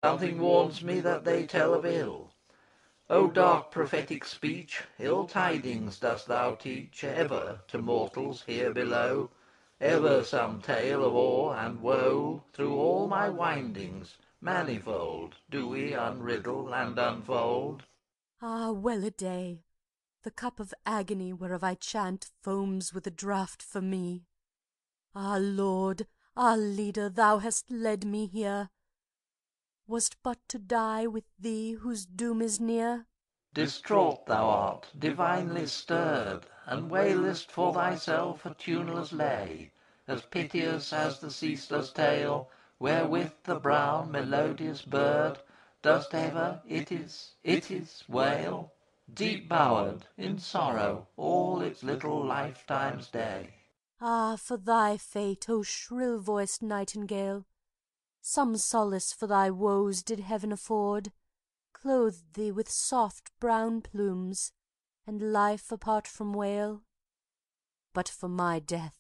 Something warns me that they tell of ill. O dark prophetic speech, ill tidings dost thou teach ever to mortals here below, ever some tale of awe and woe through all my windings, manifold, do we unriddle and unfold. Ah, well a day! The cup of agony whereof I chant foams with a draught for me. Ah, Lord, ah, Leader, thou hast led me here. Was't but to die with thee whose doom is near? Distraught thou art, divinely stirred, and wailest for thyself a tuneless lay, as piteous as the ceaseless tale wherewith the brown melodious bird dost ever it is wail, deep bowered in sorrow all its little lifetime's day. Ah, for thy fate, O shrill-voiced nightingale! Some solace for thy woes did Heaven afford, clothed thee with soft brown plumes, and life apart from wail. But for my death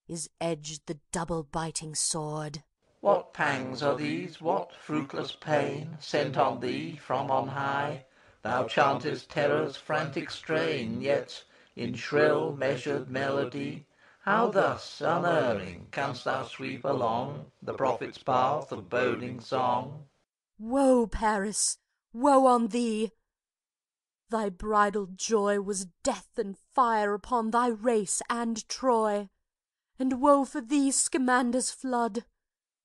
is edged the double-biting sword. What pangs are these, what fruitless pain, sent on thee from on high? Thou chantest terror's frantic strain, yet in shrill measured melody. How thus, unerring, canst thou sweep along the prophet's path of boding song? Woe, Paris! Woe on thee! Thy bridal joy was death and fire upon thy race and Troy. And woe for thee, Scamander's flood!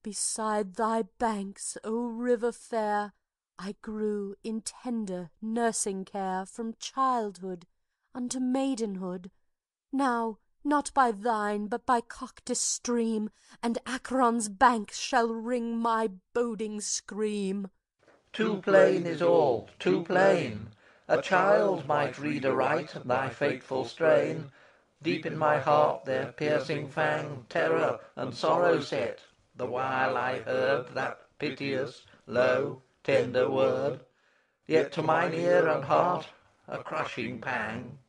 Beside thy banks, O river fair, I grew in tender nursing care from childhood unto maidenhood. Now, not by thine, but by Coctus stream and Acheron's banks shall ring my boding scream. Too plain is all, too plain. A child might read aright thy fateful strain. Deep in my heart their piercing fang terror and sorrow set, the while I heard that piteous, low, tender word. Yet to mine ear and heart a crushing pang.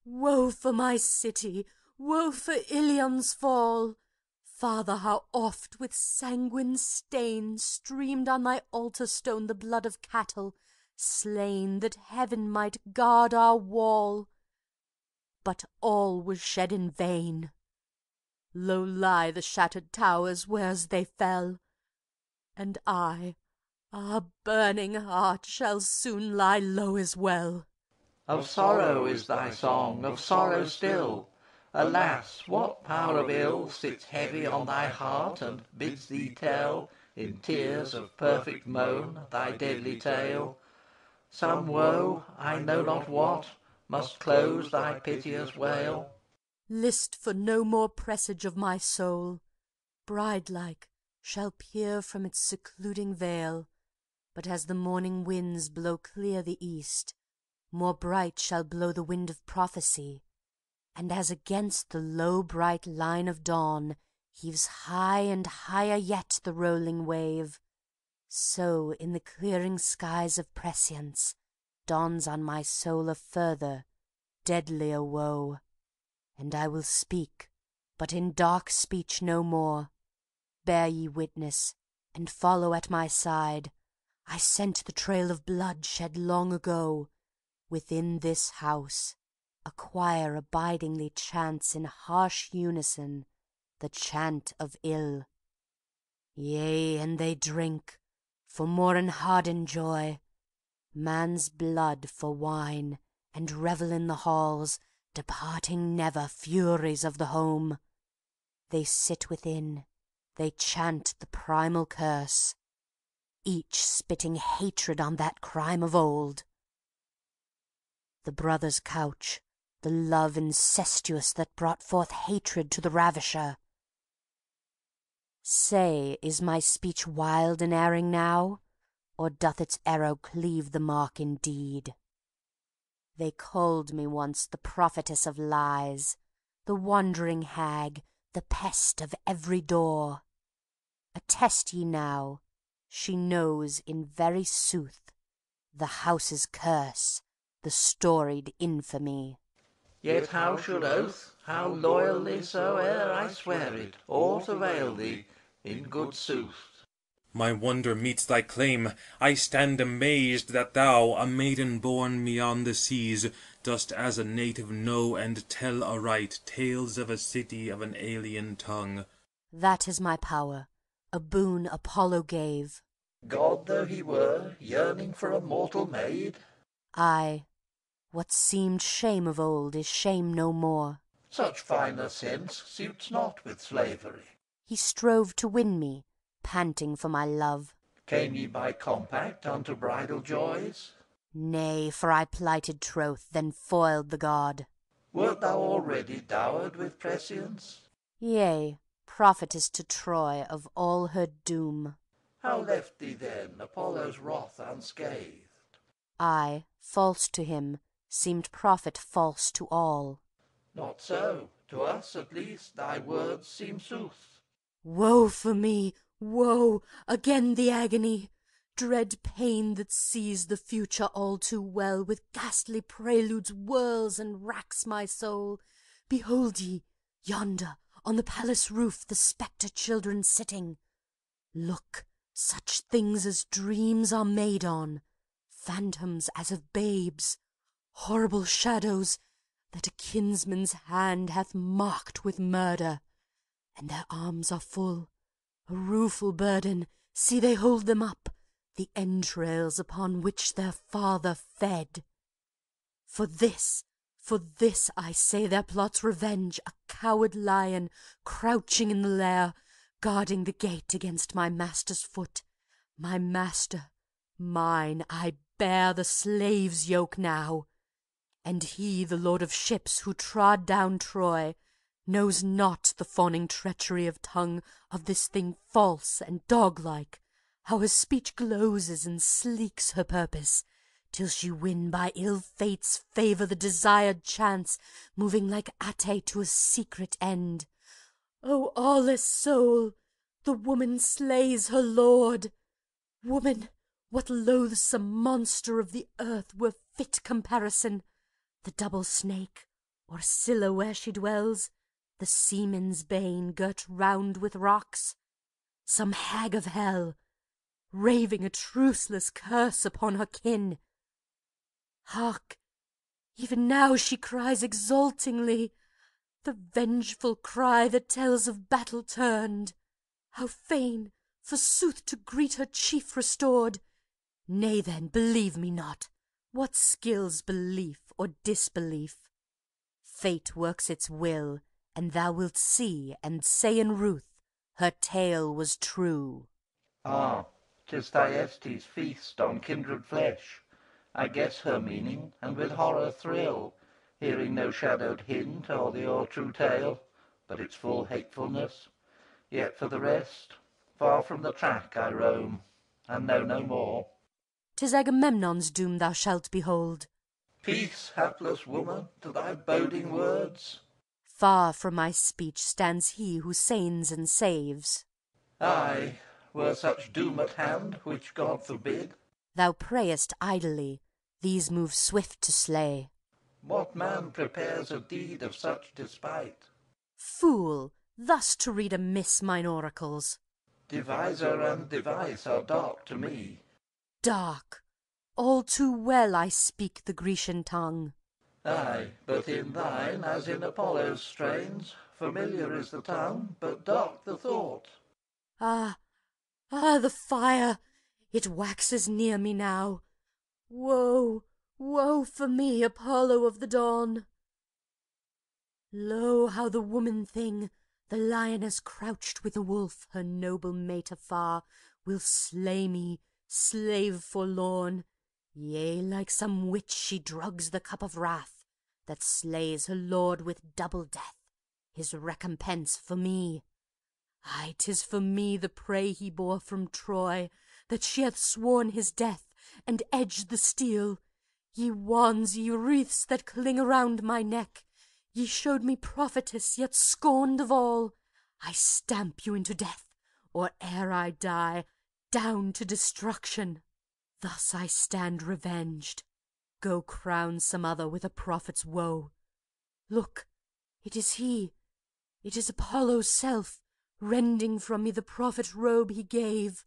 Woe for my city! Woe for Ilion's fall! Father, how oft with sanguine stain streamed on thy altar stone the blood of cattle, slain that heaven might guard our wall! But all was shed in vain. Low lie the shattered towers whereas they fell, and I, ah, burning heart, shall soon lie low as well. Of sorrow is thy song, of sorrow still. Alas! what power of ill sits heavy on thy heart, and bids thee tell, in tears of perfect moan, thy deadly tale? Some woe, I know not what, must close thy piteous wail. List for no more presage of my soul, bride-like, shall peer from its secluding veil, but as the morning winds blow clear the east, more bright shall blow the wind of prophecy, and as against the low bright line of dawn heaves high and higher yet the rolling wave, so in the clearing skies of prescience dawns on my soul a further, deadlier woe. And I will speak, but in dark speech no more. Bear ye witness, and follow at my side. I scent the trail of blood shed long ago. Within this house a choir abidingly chants in harsh unison the chant of ill. Yea, and they drink, for more enhardened joy, man's blood for wine, and revel in the halls, departing never, furies of the home. They sit within, they chant the primal curse, each spitting hatred on that crime of old. The brother's couch, the love incestuous that brought forth hatred to the ravisher. Say, is my speech wild and erring now, or doth its arrow cleave the mark indeed? They called me once the prophetess of lies, the wandering hag, the pest of every door. Attest ye now, she knows in very sooth the house's curse, the storied infamy. Yet how should oath, how loyally soe'er I swear it, aught avail thee, in good sooth? My wonder meets thy claim. I stand amazed that thou, a maiden born beyond the seas, dost as a native know and tell aright tales of a city of an alien tongue. That is my power, a boon Apollo gave. God though he were, yearning for a mortal maid? Aye, what seemed shame of old is shame no more. Such finer sense suits not with slavery. He strove to win me, panting for my love. Came ye by compact unto bridal joys? Nay, for I plighted troth, then foiled the god. Wert thou already dowered with prescience? Yea, prophetess to Troy of all her doom. How left thee then Apollo's wrath unscathed? I, false to him, seemed prophet false to all. Not so, to us at least thy words seem sooth. Woe for me, woe, again the agony! Dread pain that sees the future all too well, with ghastly preludes whirls and racks my soul. Behold ye, yonder, on the palace roof, the spectre children sitting. Look, such things as dreams are made on, phantoms as of babes, horrible shadows that a kinsman's hand hath marked with murder. And their arms are full, a rueful burden, see they hold them up, the entrails upon which their father fed. For this I say their plots revenge, a coward lion crouching in the lair, guarding the gate against my master's foot. My master, mine, I bear the slave's yoke now. And he, the lord of ships, who trod down Troy, knows not the fawning treachery of tongue of this thing false and dog-like, how her speech glozes and sleeks her purpose, till she win by ill fate's favour the desired chance, moving like Ate to a secret end. O aweless soul, the woman slays her lord. Woman, what loathsome monster of the earth were fit comparison? The double snake, or Scylla where she dwells, the seaman's bane girt round with rocks? Some hag of hell, raving a truceless curse upon her kin. Hark! Even now she cries exultingly, the vengeful cry that tells of battle turned. How fain, forsooth, to greet her chief restored! Nay then, believe me not. What skills belief or disbelief? Fate works its will, and thou wilt see and say in ruth, her tale was true. Ah, 'tis Thyestes' feast on kindred flesh. I guess her meaning, and with horror thrill, hearing no shadowed hint or the all-true tale, but its full hatefulness. Yet for the rest, far from the track I roam, and know no more. 'Tis Agamemnon's doom thou shalt behold. Peace, hapless woman, to thy boding words! Far from my speech stands he who sains and saves. Ay, were such doom at hand, which God forbid, Thou prayest idly, these move swift to slay. what man prepares a deed of such despite? Fool, thus to read amiss mine oracles. Deviser and device are dark to me. Dark! All too well I speak the Grecian tongue. Ay, but in thine, as in Apollo's strains, familiar is the tongue, but dark the thought. Ah, ah, the fire! It waxes near me now. Woe, woe for me, Apollo of the dawn! Lo, how the woman thing, the lioness crouched with the wolf, her noble mate afar, will slay me, slave forlorn. Yea, like some witch she drugs the cup of wrath, that slays her lord with double death, his recompense for me. Aye, 'tis for me the prey he bore from Troy, that she hath sworn his death, and edged the steel. Ye wands, ye wreaths that cling around my neck, ye showed me prophetess, yet scorned of all. I stamp you into death, or ere I die, down to destruction. Thus I stand revenged. Go crown some other with a prophet's woe. Look, it is he, it is Apollo's self, rending from me the prophet robe he gave.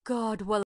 God, while